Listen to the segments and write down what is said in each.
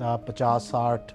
50-60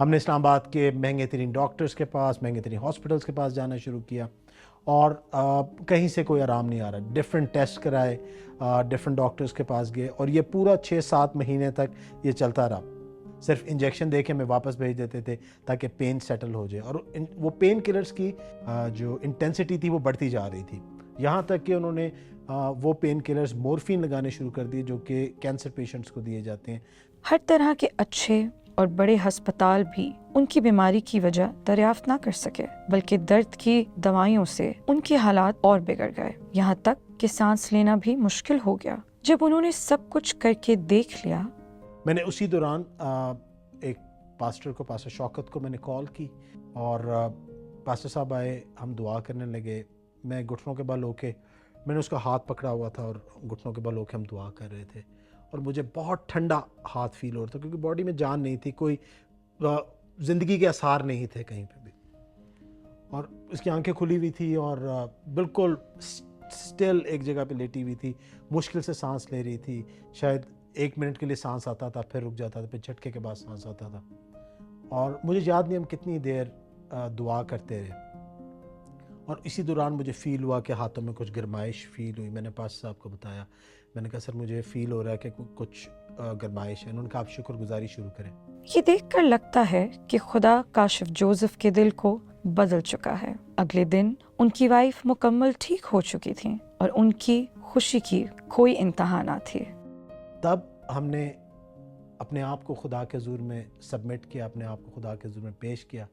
ہم نے اسلام آباد کے مہنگے ترین ڈاکٹرز کے پاس، مہنگے ترین ہاسپٹلس کے پاس جانا شروع کیا، اور کہیں سے کوئی آرام نہیں آ رہا. ڈفرینٹ ٹیسٹ کرائے، ڈفرینٹ ڈاکٹرز کے پاس گئے، اور یہ پورا 6-7 مہینے تک یہ چلتا رہا. صرف انجیکشن دے کے ہمیں واپس بھیج دیتے تھے تاکہ پین سیٹل ہو جائے، اور وہ پین کلرز کی جو انٹینسٹی تھی وہ بڑھتی جا رہی تھی، یہاں تک کہ انہوں نے وہ پین کلرز مورفین لگانے شروع کر دیے جو کہ کینسر پیشنٹس کو دیے جاتے ہیں. ہر طرح کے اچھے اور بڑے ہسپتال بھی ان کی بیماری کی وجہ دریافت نہ کر سکے، بلکہ درد کی دوائیوں سے ان کے حالات اور بگڑ گئے، یہاں تک کہ سانس لینا بھی مشکل ہو گیا. جب انہوں نے سب کچھ کر کے دیکھ لیا، میں نے اسی دوران ایک پاسٹر کو، پاسٹر شوکت کو میں نے کال کی، اور پاسٹر صاحب آئے، ہم دعا کرنے لگے. میں گھٹنوں کے بل ہو کے، میں نے اس کا ہاتھ پکڑا ہوا تھا اور گھٹنوں کے بل ہو کے ہم دعا کر رہے تھے، اور مجھے بہت ٹھنڈا ہاتھ فیل ہو رہا تھا کیونکہ باڈی میں جان نہیں تھی، کوئی زندگی کے آثار نہیں تھے کہیں پہ بھی، اور اس کی آنکھیں کھلی ہوئی تھی اور بالکل سٹل ایک جگہ پہ لیٹی ہوئی تھی، مشکل سے سانس لے رہی تھی. شاید 1 منٹ کے لیے سانس آتا تھا، پھر رک جاتا تھا، پھر جھٹکے کے بعد سانس آتا تھا. اور مجھے یاد نہیں ہم کتنی دیر دعا کرتے رہے، اور اسی دوران مجھے فیل ہوا کہ ہاتھوں میں کچھ گرمائش فیل ہوئی. میں نے پاسٹر صاحب کو بتایا، میں نے کہا سر مجھے فیل ہو رہا ہے کہ کچھ گرمائش ہے. انہوں نے کہا آپ شکر گزاری شروع کریں. یہ دیکھ کر لگتا ہے کہ خدا کاشف جوزف کے دل کو بدل چکا ہے. اگلے دن ان کی وائف مکمل ٹھیک ہو چکی تھی اور ان کی خوشی کی کوئی انتہا نہ تھی. تب ہم نے اپنے آپ کو خدا کے حضور میں سبمٹ کیا، اپنے آپ کو خدا کے حضور میں پیش کیا،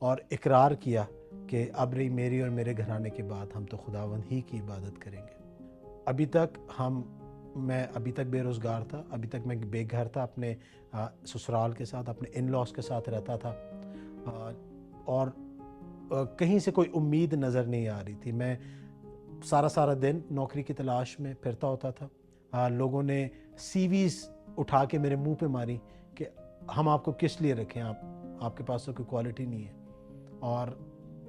اور اقرار کیا کہ اب رہی میری اور میرے گھرانے کی بات، ہم تو خداوند ہی کی عبادت کریں گے. ابھی تک میں ابھی تک بے روزگار تھا، ابھی تک میں بے گھر تھا، اپنے سسرال کے ساتھ، اپنے ان لاس کے ساتھ رہتا تھا، اور کہیں سے کوئی امید نظر نہیں آ رہی تھی. میں سارا دن نوکری کی تلاش میں پھرتا ہوتا تھا. لوگوں نے سی ویز اٹھا کے میرے منہ پہ ماری کہ ہم آپ کو کس لیے رکھیں، آپ کے پاس تو کوئی کوالٹی نہیں ہے. اور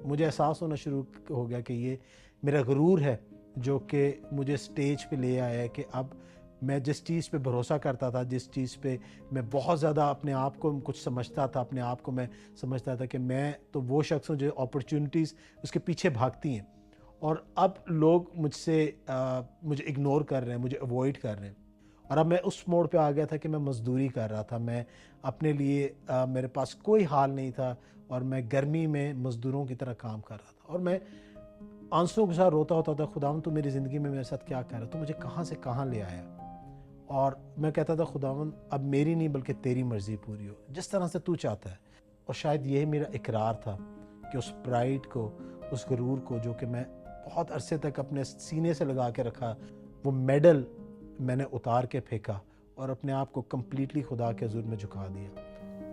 مجھے احساس ہونا شروع ہو گیا کہ یہ میرا غرور ہے جو کہ مجھے سٹیج پہ لے آیا ہے، کہ اب میں جس چیز پہ بھروسہ کرتا تھا، جس چیز پہ میں بہت زیادہ اپنے آپ کو کچھ سمجھتا تھا، اپنے آپ کو میں سمجھتا تھا کہ میں تو وہ شخص ہوں جو اپرچونٹیز اس کے پیچھے بھاگتی ہیں، اور اب لوگ مجھے اگنور کر رہے ہیں، مجھے اوائڈ کر رہے ہیں. اور اب میں اس موڑ پہ آ گیا تھا کہ میں مزدوری کر رہا تھا. میں اپنے لیے میرے پاس کوئی حال نہیں تھا، اور میں گرمی میں مزدوروں کی طرح کام کر رہا تھا، اور میں آنسوں کے ساتھ روتا ہوتا تھا، خداوند تو میری زندگی میں میرے ساتھ کیا کر رہا، تو مجھے کہاں سے کہاں لے آیا. اور میں کہتا تھا خداوند اب میری نہیں بلکہ تیری مرضی پوری ہو، جس طرح سے تو چاہتا ہے. اور شاید یہی میرا اقرار تھا کہ اس پرائڈ کو، اس غرور کو جو کہ میں بہت عرصے تک اپنے سینے سے لگا کے رکھا، وہ میڈل میں نے اتار کے پھینکا اور اپنے آپ کو کمپلیٹلی خدا کے حضور میں جھکا دیا.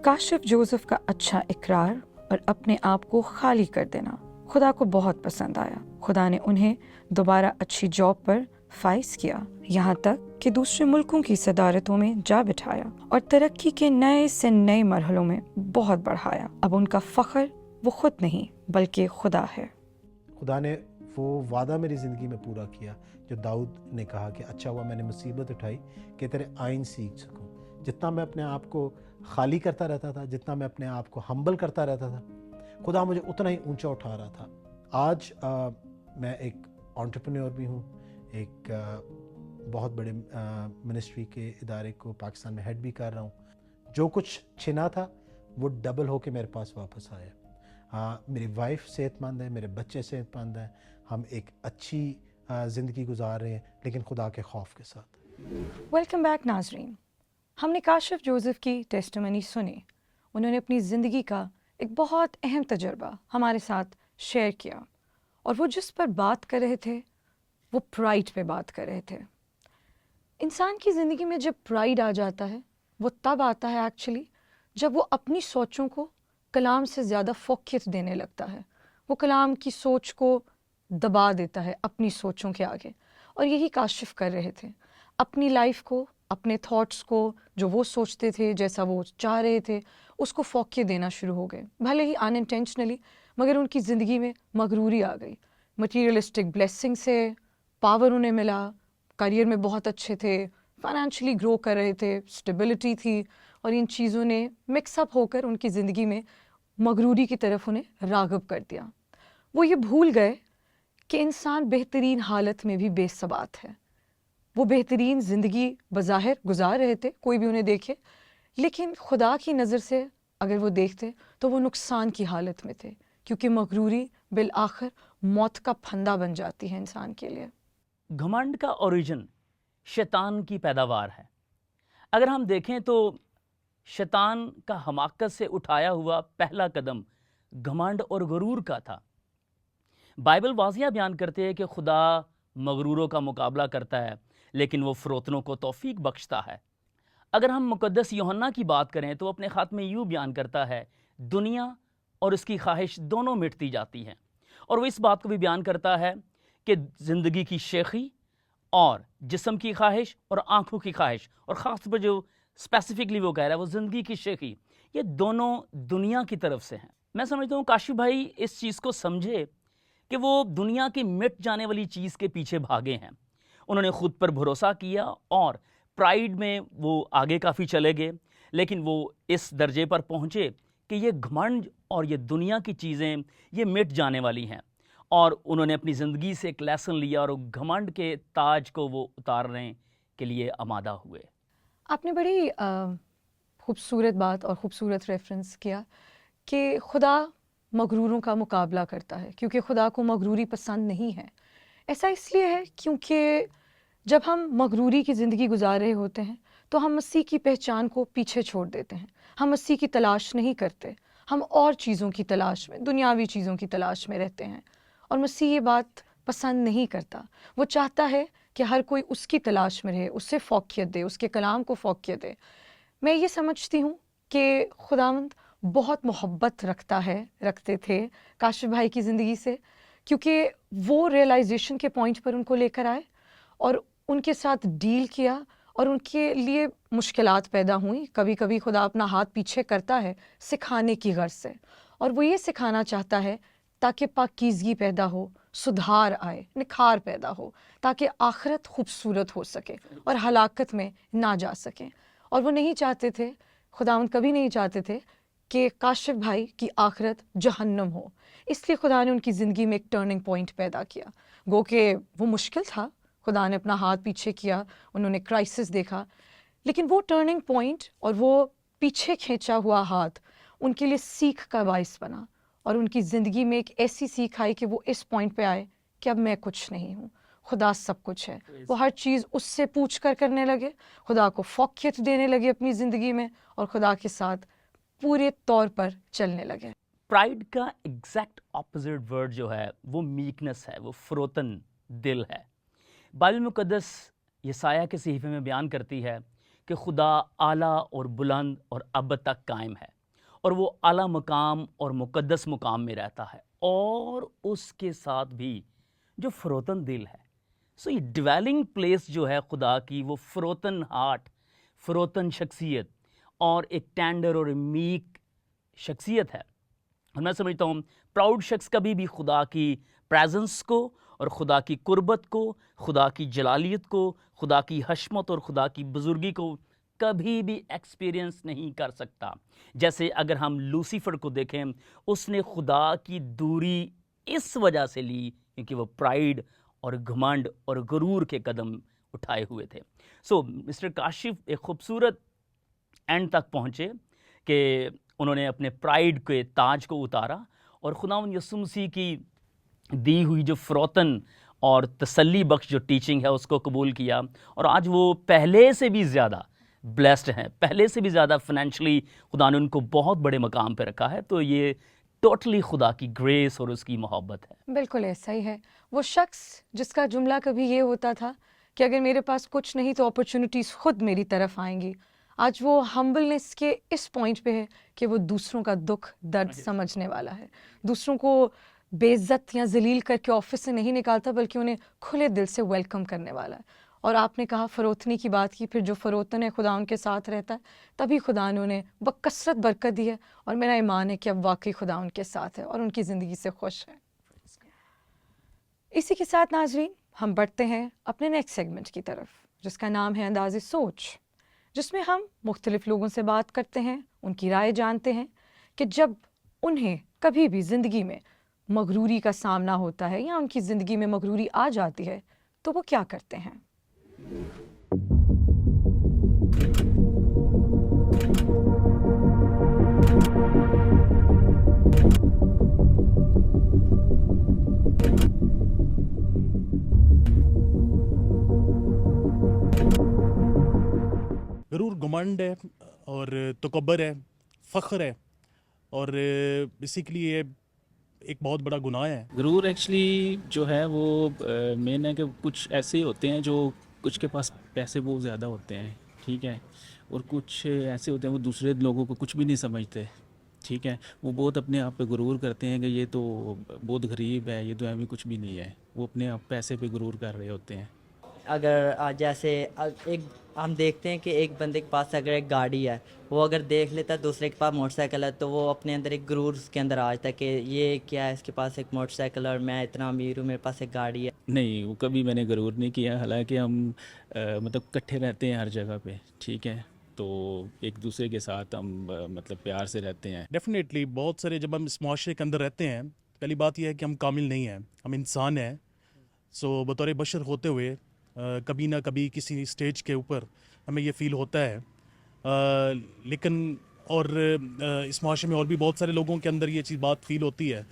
کاشف جوزف کا اچھا اقرار اور اپنے آپ کو خالی کر دینا خدا کو بہت پسند آیا. خدا نے انہیں دوبارہ اچھی جاب پر فائز کیا، یہاں تک کہ دوسرے ملکوں کی صدارتوں میں جا بٹھایا اور ترقی کے نئے سے نئے مرحلوں میں بہت بڑھایا. اب ان کا فخر وہ خود نہیں بلکہ خدا ہے. خدا نے وہ وعدہ میری زندگی میں پورا کیا جو داؤد نے کہا کہ اچھا ہوا میں نے مصیبت اٹھائی کہ تیرے آئین سیکھ سکوں. جتنا میں اپنے آپ کو خالی کرتا رہتا تھا، جتنا میں اپنے آپ کو ہمبل کرتا رہتا تھا، خدا مجھے اتنا ہی اونچا اٹھا رہا تھا. آج میں ایک انٹرپرینور بھی ہوں، ایک بہت بڑے منسٹری کے ادارے کو پاکستان میں ہیڈ بھی کر رہا ہوں. جو کچھ چھنا تھا وہ ڈبل ہو کے میرے پاس واپس آیا. میری وائف صحت مند ہے، میرے بچے صحت مند ہیں، ہم ایک اچھی زندگی گزار رہے ہیں لیکن خدا کے خوف کے ساتھ. ویلکم بیک ناظرین. ہم نے کاشف جوزف کی ٹیسٹیمنی سنی. انہوں نے اپنی زندگی کا ایک بہت اہم تجربہ ہمارے ساتھ شیئر کیا، اور وہ جس پر بات کر رہے تھے وہ پرائڈ پہ بات کر رہے تھے. انسان کی زندگی میں جب پرائڈ آ جاتا ہے وہ تب آتا ہے ایکچولی جب وہ اپنی سوچوں کو کلام سے زیادہ فوقیت دینے لگتا ہے. وہ کلام کی سوچ کو دبا دیتا ہے اپنی سوچوں کے آگے، اور یہی کاشف کر رہے تھے. اپنی لائف کو، اپنے تھاٹس کو، جو وہ سوچتے تھے، جیسا وہ چاہ رہے تھے، اس کو فوقیت دینا شروع ہو گئے. بھلے ہی ان انٹینشنلی، مگر ان کی زندگی میں مغروری آ گئی. مٹیریلسٹک بلیسنگ سے پاور انہیں ملا، کریئر میں بہت اچھے تھے، فائنینشلی گرو کر رہے تھے، اسٹیبلٹی تھی، اور ان چیزوں نے مکس اپ ہو کر ان کی زندگی میں مغروری کی طرف انہیں راغب کر دیا. وہ یہ بھول گئے کہ انسان بہترین حالت میں بھی بے ثبات ہے. وہ بہترین زندگی بظاہر گزار رہے تھے، کوئی بھی انہیں دیکھے، لیکن خدا کی نظر سے اگر وہ دیکھتے تو وہ نقصان کی حالت میں تھے، کیونکہ مغروری بالآخر موت کا پھندا بن جاتی ہے انسان کے لیے. گھمنڈ کا اوریجن شیطان کی پیداوار ہے. اگر ہم دیکھیں تو شیطان کا حماقت سے اٹھایا ہوا پہلا قدم گھمنڈ اور غرور کا تھا. بائبل واضح بیان کرتے ہیں کہ خدا مغروروں کا مقابلہ کرتا ہے لیکن وہ فروتنوں کو توفیق بخشتا ہے. اگر ہم مقدس یوحنا کی بات کریں تو اپنے خط میں یوں بیان کرتا ہے دنیا اور اس کی خواہش دونوں مٹتی جاتی ہیں. اور وہ اس بات کو بھی بیان کرتا ہے کہ زندگی کی شیخی اور جسم کی خواہش اور آنکھوں کی خواہش، اور خاص طور پر جو اسپیسیفکلی وہ کہہ رہا ہے وہ زندگی کی شیخی، یہ دونوں دنیا کی طرف سے ہیں. میں سمجھتا ہوں کاشف بھائی اس چیز کو سمجھے کہ وہ دنیا کی مٹ جانے والی چیز کے پیچھے بھاگے ہیں. انہوں نے خود پر بھروسہ کیا اور پرائیڈ میں وہ آگے کافی چلے گئے، لیکن وہ اس درجے پر پہنچے کہ یہ گھمنڈ اور یہ دنیا کی چیزیں یہ مٹ جانے والی ہیں، اور انہوں نے اپنی زندگی سے ایک لیسن لیا اور گھمنڈ کے تاج کو وہ اتارنے کے لیے آمادہ ہوئے. آپ نے بڑی خوبصورت بات اور خوبصورت ریفرنس کیا کہ خدا مغروروں کا مقابلہ کرتا ہے، کیونکہ خدا کو مغروری پسند نہیں ہے. ایسا اس لیے ہے کیونکہ جب ہم مغروری کی زندگی گزار رہے ہوتے ہیں تو ہم مسیح کی پہچان کو پیچھے چھوڑ دیتے ہیں. ہم مسیح کی تلاش نہیں کرتے، ہم اور چیزوں کی تلاش میں، دنیاوی چیزوں کی تلاش میں رہتے ہیں، اور مسیح یہ بات پسند نہیں کرتا. وہ چاہتا ہے کہ ہر کوئی اس کی تلاش میں رہے، اس سے فوقیت دے، اس کے کلام کو فوقیت دے. میں یہ سمجھتی ہوں کہ خداوند بہت محبت رکھتے تھے کاشف بھائی کی زندگی سے، کیونکہ وہ ریئلائزیشن کے پوائنٹ پر ان کو لے کر آئے اور ان کے ساتھ ڈیل کیا، اور ان کے لیے مشکلات پیدا ہوئیں. کبھی کبھی خدا اپنا ہاتھ پیچھے کرتا ہے سکھانے کی غرض سے، اور وہ یہ سکھانا چاہتا ہے تاکہ پاکیزگی پیدا ہو، سدھار آئے، نکھار پیدا ہو، تاکہ آخرت خوبصورت ہو سکے اور ہلاکت میں نہ جا سکیں. اور وہ نہیں چاہتے تھے، خداوند کبھی نہیں چاہتے تھے کہ کاشف بھائی کی آخرت جہنم ہو. اس لیے خدا نے ان کی زندگی میں ایک ٹرننگ پوائنٹ پیدا کیا. گو کہ وہ مشکل تھا، خدا نے اپنا ہاتھ پیچھے کیا، انہوں نے کرائسس دیکھا، لیکن وہ ٹرننگ پوائنٹ اور وہ پیچھے کھینچا ہوا ہاتھ ان کے لیے سیکھ کا باعث بنا، اور ان کی زندگی میں ایک ایسی سیکھ آئی کہ وہ اس پوائنٹ پہ آئے کہ اب میں کچھ نہیں ہوں، خدا سب کچھ ہے. وہ ہر چیز اس سے پوچھ کر کرنے لگے، خدا کو فوقیت دینے لگے اپنی زندگی میں، اور خدا کے ساتھ پورے طور پر چلنے لگے. پرائڈ کا ایگزیکٹ اپوزٹ ورڈ جو ہے وہ میکنس ہے، وہ فروتن دل ہے. بائبل مقدس یسایہ کے صحیفے میں بیان کرتی ہے کہ خدا اعلیٰ اور بلند اور اب تک قائم ہے، اور وہ اعلیٰ مقام اور مقدس مقام میں رہتا ہے، اور اس کے ساتھ بھی جو فروتن دل ہے. سو یہ ڈویلنگ پلیس جو ہے خدا کی، وہ فروتن ہارٹ، فروتن شخصیت اور ایک ٹینڈر اور میک شخصیت ہے. اور میں سمجھتا ہوں پراؤڈ شخص کبھی بھی خدا کی پریزنس کو اور خدا کی قربت کو، خدا کی جلالیت کو، خدا کی حشمت اور خدا کی بزرگی کو کبھی بھی ایکسپیرینس نہیں کر سکتا. جیسے اگر ہم لوسیفر کو دیکھیں، اس نے خدا کی دوری اس وجہ سے لی کیونکہ وہ پرائڈ اور گھمنڈ اور غرور کے قدم اٹھائے ہوئے تھے. سو مسٹر کاشف ایک خوبصورت اینڈ تک پہنچے کہ انہوں نے اپنے پرائڈ کے تاج کو اتارا اور خداوند یسوع مسیح کی دی ہوئی جو فروتن اور تسلی بخش جو ٹیچنگ ہے اس کو قبول کیا، اور آج وہ پہلے سے بھی زیادہ بلیسڈ ہیں، پہلے سے بھی زیادہ فائنینشلی خدا نے ان کو بہت بڑے مقام پہ رکھا ہے. تو یہ ٹوٹلی خدا کی گریس اور اس کی محبت ہے. بالکل ایسا ہی ہے. وہ شخص جس کا جملہ کبھی یہ ہوتا تھا کہ اگر میرے پاس کچھ نہیں تو اپرچونیٹیز خود میری طرف آئیں گی، آج وہ ہمبلنس کے اس پوائنٹ پہ ہے کہ وہ دوسروں کا دکھ درد سمجھنے والا ہے، دوسروں کو بے عزت یا ذلیل کر کے آفس سے نہیں نکالتا بلکہ انہیں کھلے دل سے ویلکم کرنے والا ہے. اور آپ نے کہا فروتنی کی بات کی، پھر جو فروتن ہے خدا ان کے ساتھ رہتا ہے، تبھی خدا نے انہیں بکثرت برکت دی ہے، اور میرا ایمان ہے کہ اب واقعی خدا ان کے ساتھ ہے اور ان کی زندگی سے خوش ہے. اسی کے ساتھ ناظرین ہم بڑھتے ہیں اپنے نیکسٹ سیگمنٹ کی طرف جس کا نام ہے انداز سوچ. جس میں ہم مختلف لوگوں سے بات کرتے ہیں، ان کی رائے جانتے ہیں کہ جب انہیں کبھی بھی زندگی میں مغروری کا سامنا ہوتا ہے یا ان کی زندگی میں مغروری آ جاتی ہے تو وہ کیا کرتے ہیں۔ غرور گھمنڈ ہے اور تکبر ہے، فخر ہے، اور بیسیکلی یہ ایک بہت بڑا گناہ ہے۔ غرور ایکچولی جو ہے وہ مین ہے کہ کچھ ایسے ہوتے ہیں جو کچھ کے پاس پیسے بہت زیادہ ہوتے ہیں، ٹھیک ہے، اور کچھ ایسے ہوتے ہیں وہ دوسرے لوگوں کو کچھ بھی نہیں سمجھتے، ٹھیک ہے، وہ بہت اپنے آپ پہ غرور کرتے ہیں کہ یہ تو بہت غریب ہے، یہ تو ہمیں کچھ بھی نہیں ہے، وہ اپنے آپ پیسے پہ غرور کر رہے ہوتے ہیں۔ اگر جیسے ایک ہم دیکھتے ہیں کہ ایک بندے کے پاس اگر ایک گاڑی ہے، وہ اگر دیکھ لیتا ہے دوسرے کے پاس موٹر سائیکل ہے تو وہ اپنے اندر ایک غرور اس کے اندر آ جاتا ہے کہ یہ کیا ہے، اس کے پاس ایک موٹر سائیکل اور میں اتنا امیر ہوں، میرے پاس ایک گاڑی ہے۔ نہیں، وہ کبھی میں نے غرور نہیں کیا، حالانکہ ہم مطلب اکٹھے رہتے ہیں ہر جگہ پہ، ٹھیک ہے، تو ایک دوسرے کے ساتھ ہم مطلب پیار سے رہتے ہیں۔ ڈیفینیٹلی بہت سارے جب ہم اس معاشرے کے اندر رہتے ہیں، پہلی بات یہ ہے کہ ہم کامل نہیں ہیں، ہم انسان ہیں، سو بطور بشر ہوتے ہوئے کبھی نہ کبھی کسی اسٹیج کے اوپر ہمیں یہ فیل ہوتا ہے، لیکن اور اس معاشرے میں اور بھی بہت سارے لوگوں کے اندر یہ چیز بات فیل ہوتی ہے۔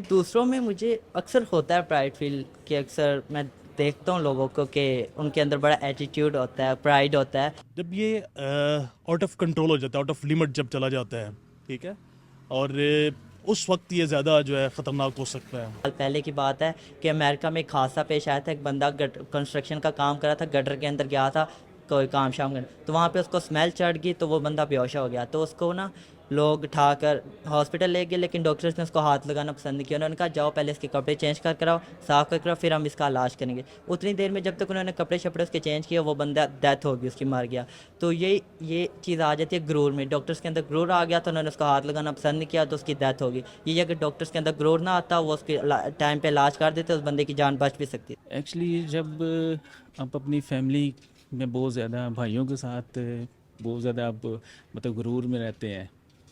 دوسروں میں مجھے اکثر ہوتا ہے پرائڈ فیل، کہ اکثر میں دیکھتا ہوں لوگوں کو کہ ان کے اندر بڑا ایٹیٹیوڈ ہوتا ہے، پرائڈ ہوتا ہے۔ جب یہ آؤٹ آف کنٹرول ہو جاتا ہے، آؤٹ آف لمٹ جب چلا جاتا ہے، ٹھیک ہے، اور اس وقت یہ زیادہ جو ہے خطرناک ہو سکتا ہے۔ پہلے کی بات ہے کہ امریکہ میں ایک حادثہ پیش آیا تھا، ایک بندہ کنسٹرکشن کا کام کر رہا تھا، گٹر کے اندر گیا تھا کوئی کام شام کرنے، تو وہاں پہ اس کو اسمیل چڑھ گئی تو وہ بندہ بے ہوش ہو گیا، تو اس کو نا لوگ اٹھا کر ہاسپٹل لے گئے، لیکن ڈاکٹرز نے اس کو ہاتھ لگانا پسند نہیں کیا، انہوں نے کہا جاؤ پہلے اس کے کپڑے چینج کر آؤ، صاف کر کراؤ، پھر ہم اس کا علاج کریں گے۔ اتنی دیر میں جب تک انہوں نے کپڑے شپڑے اس کے چینج کیا، وہ بندہ ڈیتھ ہو گئی، اس کی مر گیا۔ تو یہ چیز آ جاتی ہے غرور میں، ڈاکٹرز کے اندر غرور آ گیا تو انہوں نے اس کو ہاتھ لگانا پسند نہیں کیا تو اس کی ڈیتھ ہو گئی۔ یہ اگر ڈاکٹرز کے اندر غرور نہ آتا، وہ اس کے ٹائم پہ علاج کر دیتے، اس بندے کی جان بچ بھی سکتی۔ ایکچولی جب آپ اپنی فیملی میں بہت زیادہ بھائیوں کے ساتھ بہت زیادہ آپ مطلب غرور میں رہتے ہیں،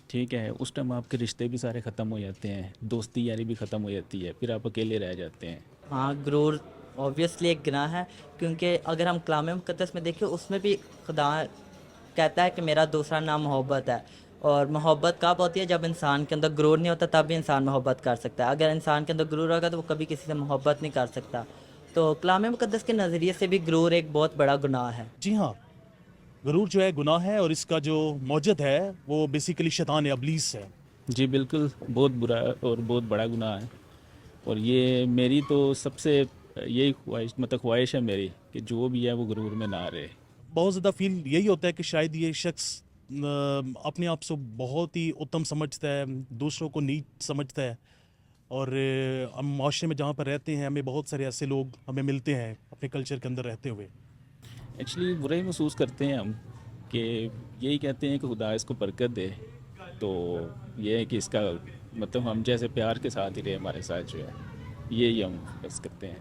ٹھیک ہے، اس ٹائم آپ کے رشتے بھی سارے ختم ہو جاتے ہیں، دوستی یاری بھی ختم ہو جاتی ہے، پھر آپ اکیلے رہ جاتے ہیں۔ ہاں، غرور اوبویسلی ایک گناہ ہے، کیونکہ اگر ہم کلام مقدس میں دیکھیں اس میں بھی خدا کہتا ہے کہ میرا دوسرا نام محبت ہے، اور محبت کب ہوتی ہے؟ جب انسان کے اندر غرور نہیں ہوتا، تب بھی انسان محبت کر سکتا ہے۔ اگر انسان کے اندر غرور ہوگا تو وہ کبھی کسی سے محبت نہیں کر سکتا۔ تو کلام مقدس کے نظریے سے بھی غرور ایک بہت بڑا گناہ ہے۔ جی ہاں، غرور جو ہے گناہ ہے، اور اس کا جو موجد ہے وہ بیسیکلی شیطان ابلیس ہے۔ جی بالکل، بہت برا اور بہت بڑا گناہ ہے، اور یہ میری تو سب سے یہی خواہش ہے میری کہ جو بھی ہے وہ غرور میں نہ رہے۔ بہت زیادہ فیل یہی ہوتا ہے کہ شاید یہ شخص اپنے آپ سے بہت ہی اتم سمجھتا ہے، دوسروں کو نیچ سمجھتا ہے، اور ہم معاشرے میں جہاں پر رہتے ہیں ہمیں بہت سارے ایسے لوگ ہمیں ملتے ہیں اپنے کلچر کے اندر رہتے ہوئے۔ ایکچولی برا ہی محسوس کرتے ہیں ہم، کہ یہی کہتے ہیں کہ خدا اس کو برکت دے، تو یہ ہے کہ اس کا مطلب ہم جیسے پیار کے ساتھ ہی رہے ہمارے ساتھ، جو ہے یہی ہم بس کرتے ہیں۔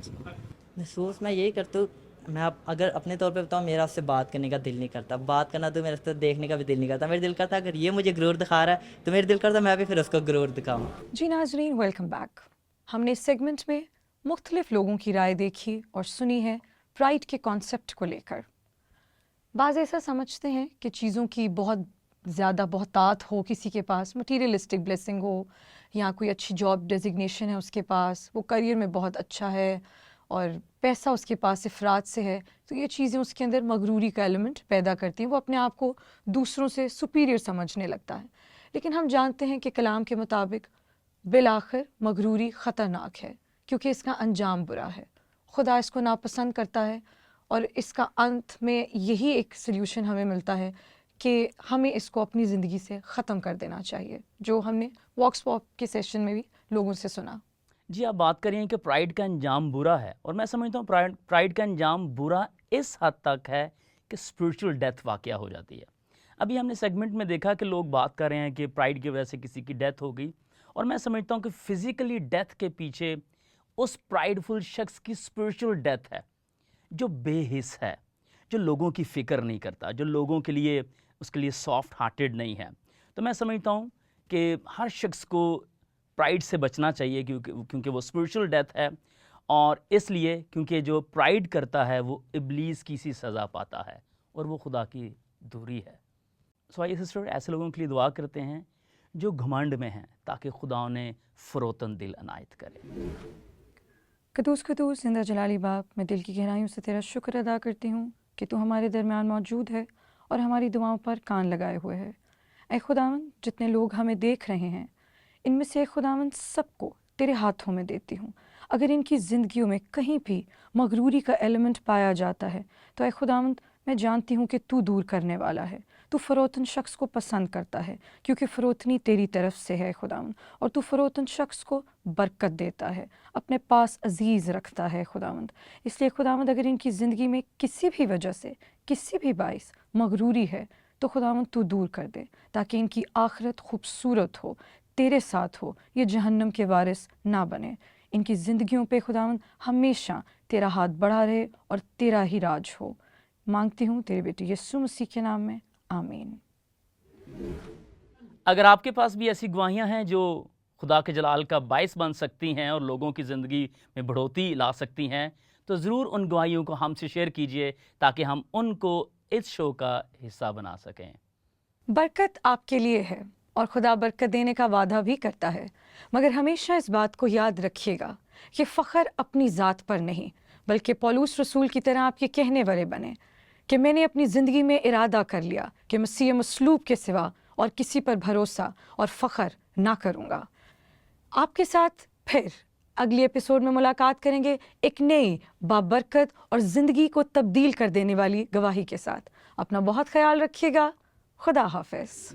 محسوس میں یہی کرتا ہوں، میں اب اگر اپنے طور پہ بتاؤں، میرا اس سے بات کرنے کا دل نہیں کرتا، بات کرنا تو میرے سے دیکھنے کا بھی دل نہیں کرتا، میرے دل کرتا اگر یہ مجھے غرور دکھا رہا ہے تو میرے دل کرتا میں بھی پھر اس کو غرور دکھاؤں۔ جی ناظرین، ویلکم بیک۔ ہم نے اس سیگمنٹ میں مختلف لوگوں کی رائے دیکھی اور سنی ہے پرائڈ کے کانسیپٹ کو لے کر۔ بعض ایسا سمجھتے ہیں کہ چیزوں کی بہت زیادہ بہتات ہو، کسی کے پاس مٹیریلسٹک بلیسنگ ہو یا کوئی اچھی جاب ڈیزگنیشن ہے اس کے پاس، وہ کریئر میں بہت اچھا ہے اور پیسہ اس کے پاس افراط سے ہے، تو یہ چیزیں اس کے اندر مغروری کا ایلیمنٹ پیدا کرتی ہیں، وہ اپنے آپ کو دوسروں سے سپیریئر سمجھنے لگتا ہے۔ لیکن ہم جانتے ہیں کہ کلام کے مطابق بالآخر مغروری خطرناک ہے، کیونکہ اس کا انجام برا ہے، خدا اس کو ناپسند کرتا ہے، اور اس کا انت میں یہی ایک سلیوشن ہمیں ملتا ہے کہ ہمیں اس کو اپنی زندگی سے ختم کر دینا چاہیے، جو ہم نے واکس پاپ کے سیشن میں بھی لوگوں سے سنا۔ جی آپ بات کر رہی ہیں کہ پرائڈ کا انجام برا ہے، اور میں سمجھتا ہوں پرائڈ کا انجام برا اس حد تک ہے کہ اسپرچول ڈیتھ واقعہ ہو جاتی ہے۔ ابھی ہم نے سیگمنٹ میں دیکھا کہ لوگ بات کر رہے ہیں کہ پرائڈ کی وجہ سے کسی کی ڈیتھ ہو گئی، اور میں سمجھتا ہوں کہ فزیکلی ڈیتھ کے پیچھے اس پرائڈ فل شخص کی اسپرچول ڈیتھ ہے، جو بے حس ہے، جو لوگوں کی فکر نہیں کرتا, جو لوگوں کے لیے اس کے لیے سافٹ ہارٹیڈ نہیں ہے. تو میں سمجھتا ہوں کہ ہر شخص کو پرائڈ سے بچنا چاہیے, کیونکہ وہ اسپرچل ڈیتھ ہے, اور اس لیے کیونکہ جو پرائڈ کرتا ہے وہ ابلیس کی سی سزا پاتا ہے اور وہ خدا کی دوری ہے. سو آئیے سسٹر ایسے لوگوں کے لیے دعا کرتے ہیں جو گھمنڈ میں ہیں, تاکہ خدا انہیں فروتن دل عنایت کرے. قدوس قدوس زندہ جلالی باپ, میں دل کی گہرائیوں سے تیرا شکر ادا کرتی ہوں کہ تو ہمارے درمیان موجود ہے اور ہماری دعاؤں پر کان لگائے ہوئے ہے. اے خداوند, جتنے لوگ ہمیں دیکھ رہے ہیں ان میں سے اے خداوند سب کو تیرے ہاتھوں میں دیتی ہوں. اگر ان کی زندگیوں میں کہیں بھی مغروری کا ایلیمنٹ پایا جاتا ہے تو اے خداوند میں جانتی ہوں کہ تو دور کرنے والا ہے. تو فروتن شخص کو پسند کرتا ہے کیونکہ فروتنی تیری طرف سے ہے خداوند, اور تو فروتن شخص کو برکت دیتا ہے, اپنے پاس عزیز رکھتا ہے خداوند. اس لیے خداوند اگر ان کی زندگی میں کسی بھی وجہ سے کسی بھی باعث مغروری ہے تو خداوند تو دور کر دے, تاکہ ان کی آخرت خوبصورت ہو, تیرے ساتھ ہو, یہ جہنم کے وارث نہ بنے. ان کی زندگیوں پہ خداوند ہمیشہ تیرا ہاتھ بڑھا رہے اور تیرا ہی راج ہو. مانگتی ہوں تیرے بیٹے یسوع مسیح کے نام میں, آمین. اگر آپ کے پاس بھی ایسی گواہیاں ہیں جو خدا کے جلال کا باعث بن سکتی ہیں اور لوگوں کی زندگی میں بڑھوتی لا سکتی ہیں, تو ضرور ان گواہیوں کو ہم سے شیئر کیجئے تاکہ ہم ان کو اس شو کا حصہ بنا سکیں. برکت آپ کے لیے ہے اور خدا برکت دینے کا وعدہ بھی کرتا ہے, مگر ہمیشہ اس بات کو یاد رکھیے گا کہ فخر اپنی ذات پر نہیں بلکہ پولس رسول کی طرح آپ کے کہنے والے بنے کہ میں نے اپنی زندگی میں ارادہ کر لیا کہ مسیح مصلوب کے سوا اور کسی پر بھروسہ اور فخر نہ کروں گا. آپ کے ساتھ پھر اگلی ایپیسوڈ میں ملاقات کریں گے ایک نئی بابرکت اور زندگی کو تبدیل کر دینے والی گواہی کے ساتھ. اپنا بہت خیال رکھیے گا. خدا حافظ.